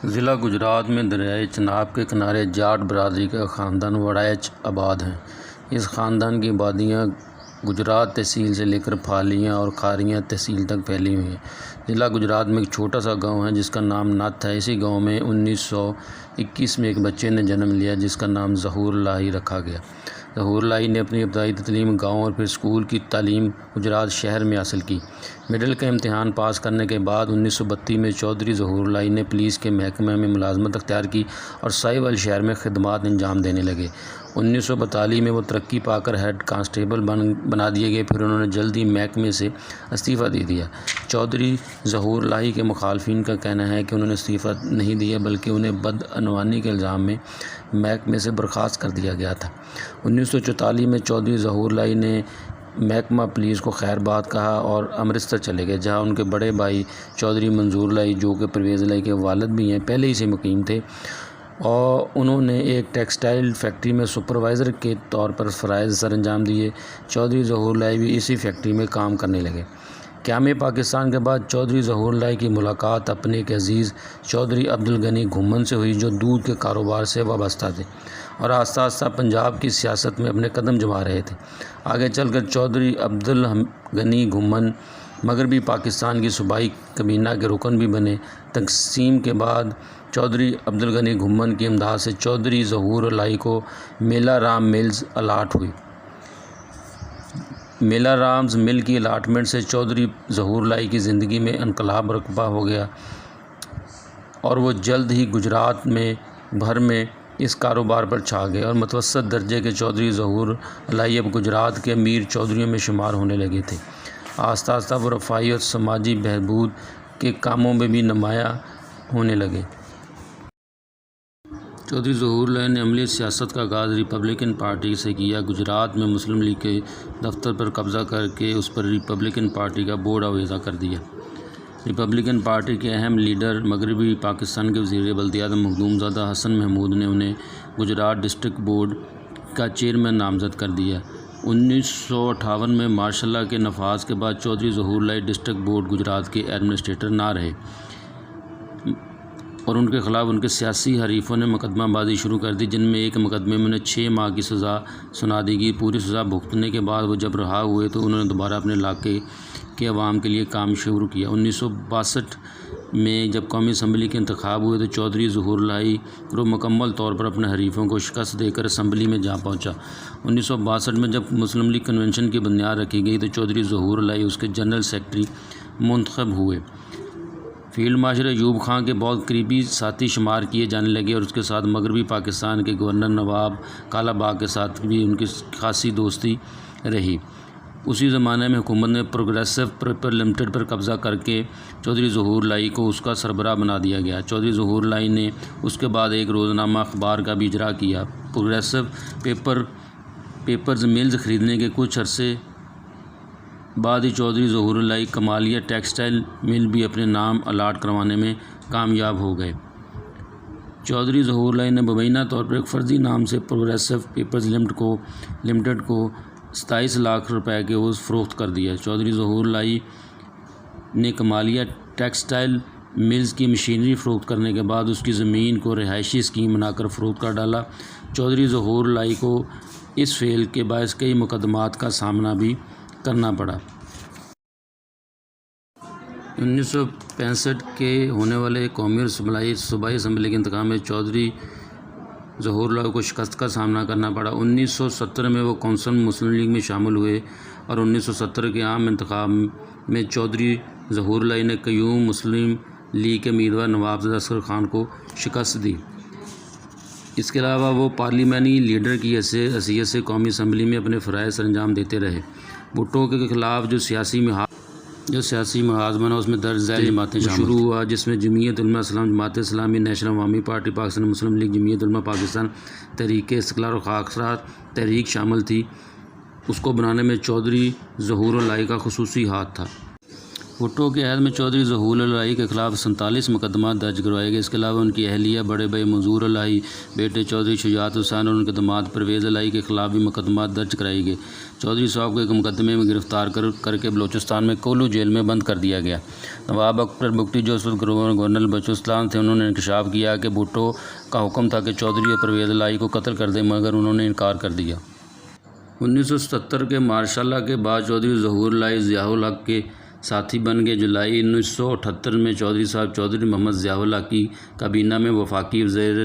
ضلع گجرات میں دریائے چناب کے کنارے جاٹ برادری کا خاندان وڑائچ آباد ہے۔ اس خاندان کی آبادیاں گجرات تحصیل سے لے کر پھالیاں اور کھاریاں تحصیل تک پھیلی ہوئی ہیں۔ ضلع گجرات میں ایک چھوٹا سا گاؤں ہے جس کا نام نتھ ہے۔ اسی گاؤں میں 1921 میں ایک بچے نے جنم لیا جس کا نام ظہور الہی رکھا گیا۔ ظہور الہی نے اپنی ابتدائی تعلیم گاؤں اور پھر اسکول کی تعلیم گجرات شہر میں حاصل کی۔ مڈل کا امتحان پاس کرنے کے بعد 1932 میں چودھری ظہور الہی نے پولیس کے محکمہ میں ملازمت اختیار کی اور ساہیوال شہر میں خدمات انجام دینے لگے۔ 1942 میں وہ ترقی پا کر ہیڈ کانسٹیبل بنا دیے گئے، پھر انہوں نے جلدی محکمے سے استعفیٰ دے دیا۔ چودھری ظہور الہی کے مخالفین کا کہنا ہے کہ انہوں نے استعفیٰ نہیں دیا بلکہ انہیں بدعنوانی کے الزام میں محکمے سے برخاست کر دیا گیا تھا۔ 1944 میں چودھری ظہور الہی نے محکمہ پولیس کو خیر بات کہا اور امرتسر چلے گئے، جہاں ان کے بڑے بھائی چودھری منظور الہی جو کہ پرویز الہی کے والد بھی ہیں پہلے ہی سے مقیم تھے، اور انہوں نے ایک ٹیکسٹائل فیکٹری میں سپروائزر کے طور پر فرائض سر انجام دیے۔ چودھری ظہور الہی بھی اسی فیکٹری میں کام کرنے لگے۔ قیام پاکستان کے بعد چودھری ظہور الہی کی ملاقات اپنے ایک عزیز چودھری عبدالغنی گھمن سے ہوئی جو دودھ کے کاروبار سے وابستہ تھے اور آہستہ آہستہ پنجاب کی سیاست میں اپنے قدم جما رہے تھے۔ آگے چل کر چودھری عبدالغنی گھمن مغربی پاکستان کی صوبائی کابینہ کے رکن بھی بنے۔ تقسیم کے بعد چودھری عبدالغنی گھمن کی امداد سے چودھری ظہور الہی کو میلہ رام ملز الاٹ ہوئی۔ میلہ رامز مل کی الاٹمنٹ سے چودھری ظہور الہی کی زندگی میں انقلاب برپا ہو گیا اور وہ جلد ہی گجرات میں بھر میں اس کاروبار پر چھا گئے اور متوسط درجے کے چودھری ظہور الہی اب گجرات کے امیر چودھریوں میں شمار ہونے لگے تھے۔ آہستہ آہستہ وہ رفاہی اور سماجی بہبود کے کاموں میں بھی نمایاں ہونے لگے۔ چودھری ظہور الہی نے عملی سیاست کا آغاز ریپبلکن پارٹی سے کیا۔ گجرات میں مسلم لیگ کے دفتر پر قبضہ کر کے اس پر ریپبلکن پارٹی کا بورڈ اویزہ کر دیا۔ ریپبلکن پارٹی کے اہم لیڈر مغربی پاکستان کے وزیر بلدیات مخدوم زادہ حسن محمود نے انہیں گجرات ڈسٹرکٹ بورڈ کا چیئرمین نامزد کر دیا۔ 1958 میں مارشل لا کے نفاذ کے بعد چودھری ظہور الہی ڈسٹرکٹ بورڈ گجرات کے ایڈمنسٹریٹر نہ رہے اور ان کے خلاف ان کے سیاسی حریفوں نے مقدمہ بازی شروع کر دی، جن میں ایک مقدمے میں انہیں 6 ماہ کی سزا سنا دی گئی۔ پوری سزا بھگتنے کے بعد وہ جب رہا ہوئے تو انہوں نے دوبارہ اپنے علاقے کے عوام کے لیے کام شروع کیا۔ 1962 میں جب قومی اسمبلی کے انتخاب ہوئے تو چودھری ظہور الہی گروپ مکمل طور پر اپنے حریفوں کو شکست دے کر اسمبلی میں جا پہنچا۔ 1962 میں جب مسلم لیگ کنونشن کی بنیاد رکھی گئی تو چودھری ظہور الہی اس کے جنرل سیکرٹری منتخب ہوئے۔ فیلڈ مارشل ایوب خان کے بہت قریبی ساتھی شمار کیے جانے لگے اور اس کے ساتھ مغربی پاکستان کے گورنر نواب کالا باغ کے ساتھ بھی ان کی خاصی دوستی رہی۔ اسی زمانے میں حکومت نے پروگریسو پیپر لمیٹڈ پر قبضہ کر کے چودھری ظہور الہی کو اس کا سربراہ بنا دیا گیا۔ چودھری ظہور الہی نے اس کے بعد ایک روزنامہ اخبار کا بھی اجرا کیا۔ پروگریسو پیپرز ملز خریدنے کے کچھ عرصے بعد ہی چودھری ظہور الہی کمالیہ ٹیکسٹائل مل بھی اپنے نام الاٹ کروانے میں کامیاب ہو گئے۔ چودھری ظہور الہی نے مبینہ طور پر ایک فرضی نام سے پروگریسو پیپرز لمیٹڈ کو 27 لاکھ روپے کے عوض فروخت کر دیا۔ چودھری ظہور الہی نے کمالیہ ٹیکسٹائل ملز کی مشینری فروخت کرنے کے بعد اس کی زمین کو رہائشی اسکیم بنا کر فروخت کر ڈالا۔ چودھری ظہور الہی کو اس فعل کے باعث کئی مقدمات کا سامنا بھی کرنا پڑا۔ 1965 کے ہونے والے قومی اور صوبائی اسمبلی کے انتخاب میں چودھری ظہور الہی کو شکست کا سامنا کرنا پڑا۔ 1970 میں وہ کونسل مسلم لیگ میں شامل ہوئے اور 1970 کے عام انتخاب میں چودھری ظہور الہی نے قیوم مسلم لیگ کے امیدوار نواب زادہ اصغر خان کو شکست دی۔ اس کے علاوہ وہ پارلیمانی لیڈر کی حیثیت سے قومی اسمبلی میں اپنے فرائض سر انجام دیتے رہے۔ بھٹو کے خلاف جو سیاسی محاذ بنا اس میں درج ذیل جماعتیں شروع ہوا، جس میں جمعیت علماء اسلام، جماعت اسلامی، نیشنل عوامی پارٹی پاکستان، مسلم لیگ، جمعیت علماء پاکستان، تحریک استقلال اور خاکسار تحریک شامل تھی۔ اس کو بنانے میں چودھری ظہور الہی کا خصوصی ہاتھ تھا۔ بھٹو کے عہد میں چودھری ظہور الہی کے خلاف 47 مقدمات درج کروائے گئے۔ اس کے علاوہ ان کی اہلیہ بڑے بھائی منظور الہی، بیٹے چودھری شجاعت حسین اور ان کے داماد پرویز الہی کے خلاف بھی مقدمات درج کرائی گئے۔ چودھری صاحب کو ایک مقدمے میں گرفتار کر کے بلوچستان میں کولو جیل میں بند کر دیا گیا۔ نواب اکبر بگٹی جو اس وقت گورنر بلوچستان تھے، انہوں نے انکشاف کیا کہ بھٹو کا حکم تھا کہ چودھری اور پرویز الہی کو قتل کر دیں، مگر انہوں نے انکار کر دیا۔ 1977 کے مارشاء اللہ کے بعد چودھری ظہور الہی ضیاء الحق کے ساتھی بن گئے۔ جولائی 1978 میں چودھری صاحب چودھری محمد ضیاء الحق کی کابینہ میں وفاقی وزیر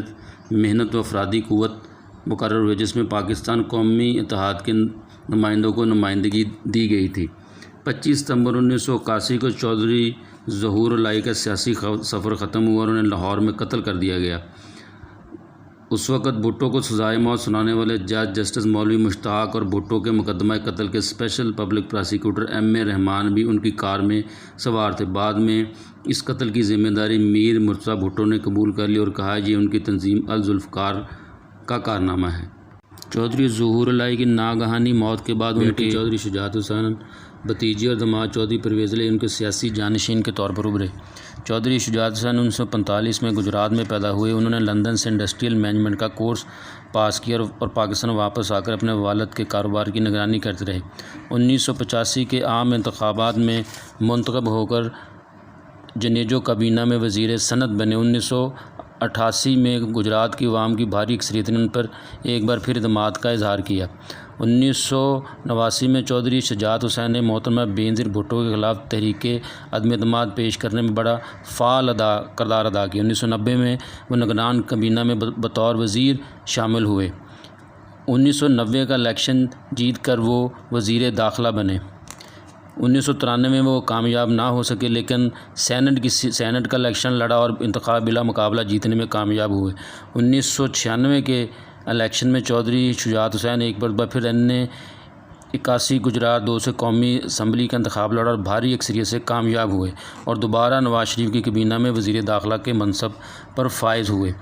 محنت و افرادی قوت مقرر ہوئے، جس میں پاکستان قومی اتحاد کے نمائندوں کو نمائندگی دی گئی تھی۔ 25 ستمبر 1981 کو چودھری ظہور الہی کا سیاسی سفر ختم ہوا اور انہیں لاہور میں قتل کر دیا گیا۔ اس وقت بھٹو کو سزائے موت سنانے والے جج جسٹس مولوی مشتاق اور بھٹو کے مقدمہ قتل کے اسپیشل پبلک پراسیکیوٹر ایم اے رحمان بھی ان کی کار میں سوار تھے۔ بعد میں اس قتل کی ذمہ داری میر مرتضیٰ بھٹو نے قبول کر لی اور کہا یہ ان کی تنظیم الذوالفقار کا کارنامہ ہے۔ چودھری ظہور الہی کی ناگہانی موت کے بعد ان کے چودھری شجاعت حسین بھتیجے اور داماد چودھری پرویز الہی ان کے سیاسی جانشین کے طور پر ابھرے۔ چودھری شجاعت حسین 1945 میں گجرات میں پیدا ہوئے۔ انہوں نے لندن سے انڈسٹریل مینجمنٹ کا کورس پاس کیا اور پاکستان واپس آ کر اپنے والد کے کاروبار کی نگرانی کرتے رہے۔ 1985 کے عام انتخابات میں منتخب ہو کر جنیجو کابینہ میں وزیر صنعت بنے۔ 1988 میں گجرات کی عوام کی بھاری اکثریت نے ان پر ایک بار پھر اعتماد کا اظہار کیا۔ 1989 میں چودھری شجاعت حسین نے محترمہ بینظیر بھٹو کے خلاف تحریک عدم اعتماد پیش کرنے میں بڑا فعال کردار ادا کیا۔ 1990 میں وہ نگران کابینہ میں بطور وزیر شامل ہوئے۔ 1990 کا الیکشن جیت کر وہ وزیر داخلہ بنے۔ 1993 میں وہ کامیاب نہ ہو سکے، لیکن سینٹ کا الیکشن لڑا اور انتخاب بلا مقابلہ جیتنے میں کامیاب ہوئے۔ 1996 کے الیکشن میں چودھری شجاعت حسین ایک مرتبہ پھر N81 گجرات 2 سے قومی اسمبلی کا انتخاب لڑا اور بھاری اکثریت سے کامیاب ہوئے اور دوبارہ نواز شریف کی کابینہ میں وزیر داخلہ کے منصب پر فائز ہوئے۔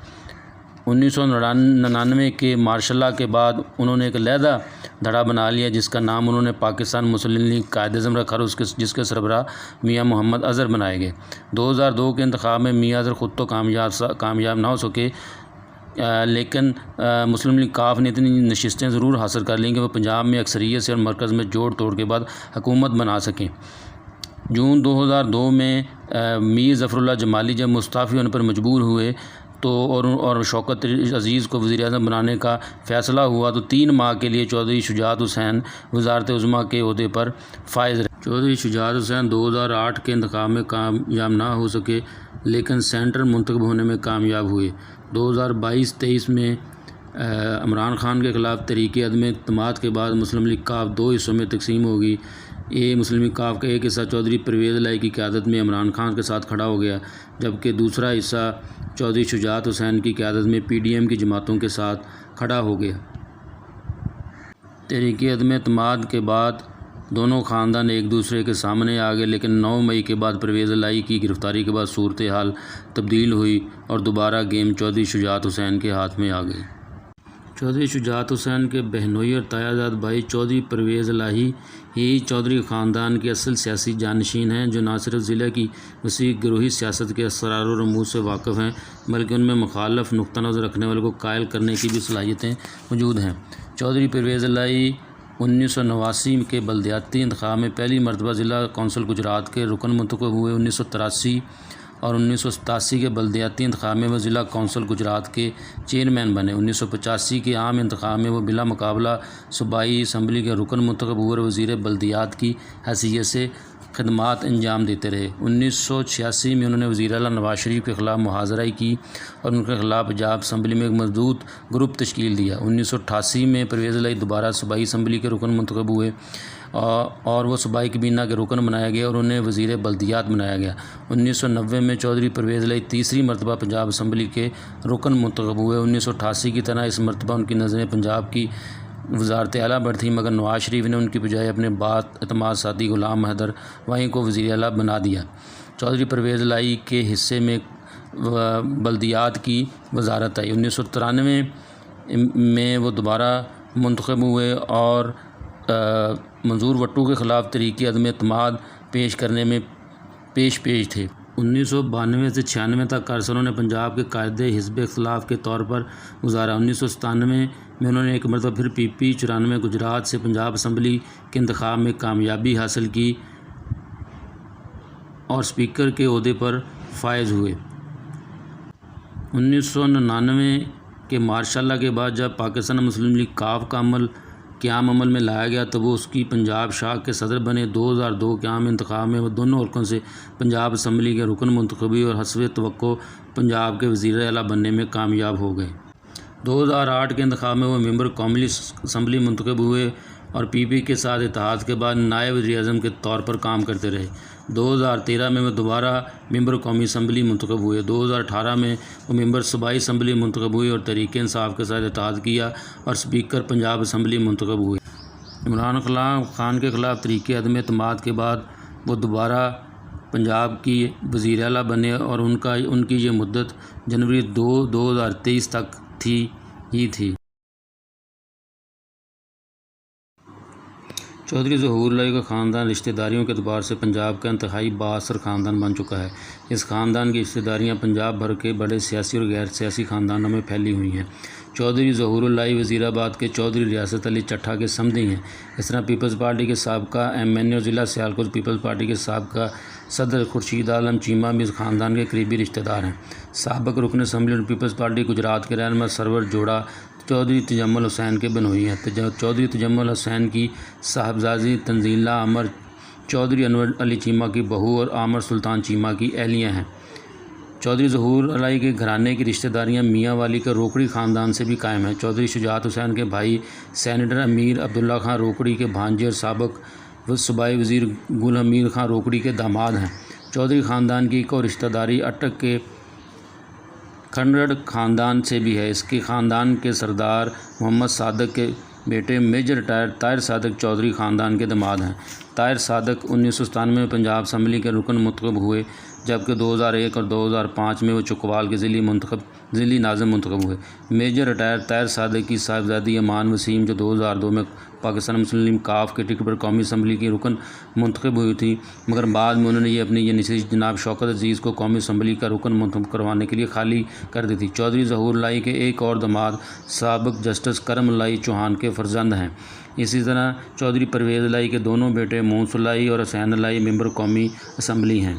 1999 کے مارشاء اللہ کے بعد انہوں نے ایک علیحدہ دھڑا بنا لیا جس کا نام انہوں نے پاکستان مسلم لیگ قائداعظم رکھا اور جس کے سربراہ میاں محمد اظہر بنائے گئے۔ 2002 کے انتخاب میں میاں اظہر خود تو کامیاب نہ ہو سکے، لیکن مسلم لیگ کاف نے اتنی نشستیں ضرور حاصل کر لیں کہ وہ پنجاب میں اکثریت سے اور مرکز میں جوڑ توڑ کے بعد حکومت بنا سکیں۔ جون 2002 میں میر ظفر اللہ جمالی جب مستعفی ہونے پر مجبور ہوئے اور شوکت عزیز کو وزیر اعظم بنانے کا فیصلہ ہوا تو 3 ماہ کے لیے چودھری شجاعت حسین وزارت عظمیٰ کے عہدے پر فائز رہے۔ چودھری شجاعت حسین 2008 کے انتخاب میں کامیاب نہ ہو سکے، لیکن سینٹر منتخب ہونے میں کامیاب ہوئے۔ 2022-23 میں عمران خان کے خلاف تحریک عدم اعتماد کے بعد مسلم لیگ کاف 2 حصوں میں تقسیم ہوگی۔ مسلم لیگ کاف کا ایک حصہ چودھری پرویز الہی کی قیادت میں عمران خان کے ساتھ کھڑا ہو گیا، جبکہ دوسرا حصہ چودھری شجاعت حسین کی قیادت میں PDM کی جماعتوں کے ساتھ کھڑا ہو گیا۔ تحریک عدم اعتماد کے بعد دونوں خاندان ایک دوسرے کے سامنے آ گئے، لیکن 9 مئی کے بعد پرویز الہی کی گرفتاری کے بعد صورتحال تبدیل ہوئی اور دوبارہ گیم چودھری شجاعت حسین کے ہاتھ میں آ گئی۔ چودھری شجاعت حسین کے بہنوئی اور تایا جاد بھائی چودھری پرویز الہی ہی چودھری خاندان کے اصل سیاسی جانشین ہیں، جو نہ صرف ضلع کی وسیع گروہی سیاست کے اسرار و رموز سے واقف ہیں بلکہ ان میں مخالف نقطہ نظر رکھنے والوں کو قائل کرنے کی بھی صلاحیتیں موجود ہیں۔ چودھری پرویز الہی 1989 کے بلدیاتی انتخاب میں پہلی مرتبہ ضلع کونسل گجرات کے رکن منتخب ہوئے۔ 1983 اور 1987 کے بلدیاتی انتخاب میں وہ ضلع کونسل گجرات کے چیئرمین بنے۔ 1985 کے عام انتخاب میں وہ بلا مقابلہ صوبائی اسمبلی کے رکن منتخب ہوئے اور وزیر بلدیات کی حیثیت سے خدمات انجام دیتے رہے۔ 1986 میں انہوں نے وزیر اعلیٰ نواز شریف کے خلاف مظاہرہ کی اور ان کے خلاف پنجاب اسمبلی میں ایک مضبوط گروپ تشکیل دیا۔ 1988 میں پرویز الہی دوبارہ صوبائی اسمبلی کے رکن منتخب ہوئے اور وہ صوبائی کابینہ کے رکن بنایا گیا اور انہیں وزیر بلدیات بنایا گیا۔ 1990 میں چودھری پرویز الہی تیسری مرتبہ پنجاب اسمبلی کے رکن منتخب ہوئے۔ 1988 کی طرح اس مرتبہ ان کی نظریں پنجاب کی وزارت اعلیٰ پر تھیں، مگر نواز شریف نے ان کی بجائے اپنے اعتماد ساتھی غلام حیدر وہیں کو وزیر اعلیٰ بنا دیا۔ چودھری پرویز الہی کے حصے میں بلدیات کی وزارت آئی۔ 1993 میں وہ دوبارہ منتخب ہوئے اور منظور وٹو کے خلاف تحریک عدم اعتماد پیش کرنے میں پیش تھے۔ 1992 سے 96 تک کا عرصہ انہوں نے پنجاب کے قائد حزب اختلاف کے طور پر گزارا۔ 1997 میں انہوں نے ایک مرتبہ پھر PP 94 گجرات سے پنجاب اسمبلی کے انتخاب میں کامیابی حاصل کی اور اسپیکر کے عہدے پر فائز ہوئے۔ 1999 کے مارشاء اللہ کے بعد جب پاکستان مسلم لیگ کاف کا قیام عمل میں لایا گیا تو وہ اس کی پنجاب شاخ کے صدر بنے۔ 2002 کے عام انتخاب میں وہ دونوں حلقوں سے پنجاب اسمبلی کے رکن منتخب ہوئے اور حسب توقع پنجاب کے وزیر اعلیٰ بننے میں کامیاب ہو گئے۔ 2008 کے انتخاب میں وہ ممبر قومی اسمبلی منتخب ہوئے اور PP کے ساتھ اتحاد کے بعد نائب وزیر اعظم کے طور پر کام کرتے رہے۔ 2013 میں وہ دوبارہ ممبر قومی اسمبلی منتخب ہوئے۔ 2018 میں وہ ممبر صوبائی اسمبلی منتخب ہوئے اور تحریک انصاف کے ساتھ اتحاد کیا اور اسپیکر پنجاب اسمبلی منتخب ہوئے۔ عمران خان کے خلاف تحریک عدم اعتماد کے بعد وہ دوبارہ پنجاب کی وزیر اعلیٰ بنے اور ان کی یہ مدت جنوری 2023 تک تھی۔ چودھری ظہور اللہ کا خاندان رشتہ داریوں کے اعتبار سے پنجاب کا انتہائی بااثر خاندان بن چکا ہے۔ اس خاندان کی رشتہ داریاں پنجاب بھر کے بڑے سیاسی اور غیر سیاسی خاندانوں میں پھیلی ہوئی ہیں۔ چودھری ظہور اللہ وزیر آباد کے چودھری ریاست علی چٹھا کے سمدھی ہیں۔ اس طرح پیپلز پارٹی کے سابقہ MNA اور ضلع سیالکوٹ پیپلز پارٹی کے سابقہ صدر خورشید عالم چیمہ بھی اس خاندان کے قریبی رشتہ دار ہیں۔ سابق رکن اسمبلی اور پیپلز پارٹی گجرات کے رہنما سرور جوڑا چودھری تجمل حسین کے بنوئی ہیں۔ چودھری تجمل حسین کی صاحبزادی تنزیلہ عامر چودھری انور علی چیمہ کی بہو اور عامر سلطان چیمہ کی اہلیہ ہیں۔ چودھری ظہور اللہ کے گھرانے کی رشتہ داریاں میاں والی کے روکڑی خاندان سے بھی قائم ہیں۔ چودھری شجاعت حسین کے بھائی سینیٹر امیر عبداللہ خان روکڑی کے بھانجے اور سابق صوبائی وزیر گل حمید خان روکڑی کے داماد ہیں۔ چودھری خاندان کی ایک اور رشتہ داری اٹک کے کھنڈڑ خاندان سے بھی ہے۔ اس کے خاندان کے سردار محمد صادق کے بیٹے میجر ریٹائر طاہر صادق چودھری خاندان کے داماد ہیں۔ طاہر صادق 1997 میں پنجاب اسمبلی کے رکن منتخب ہوئے جبکہ 2001 اور 2005 میں وہ چکوال کے ضلعی ناظم منتخب ہوئے۔ میجر ریٹائر طاہر صادق کی صاحبزادی ایمان وسیم جو 2002 میں پاکستان مسلم لیگ کاف کے ٹکٹ پر قومی اسمبلی کی رکن منتخب ہوئی تھی مگر بعد میں انہوں نے اپنی یہ نشست جناب شوکت عزیز کو قومی اسمبلی کا رکن منتخب کروانے کے لیے خالی کر دی تھی۔ چودھری ظہور اللہ کے ایک اور داماد سابق جسٹس کرم اللہ چوہان کے فرزند ہیں۔ اسی طرح چودھری پرویز اللہ کے دونوں بیٹے مونس اللہ اور حسین اللہ ممبر قومی اسمبلی ہیں۔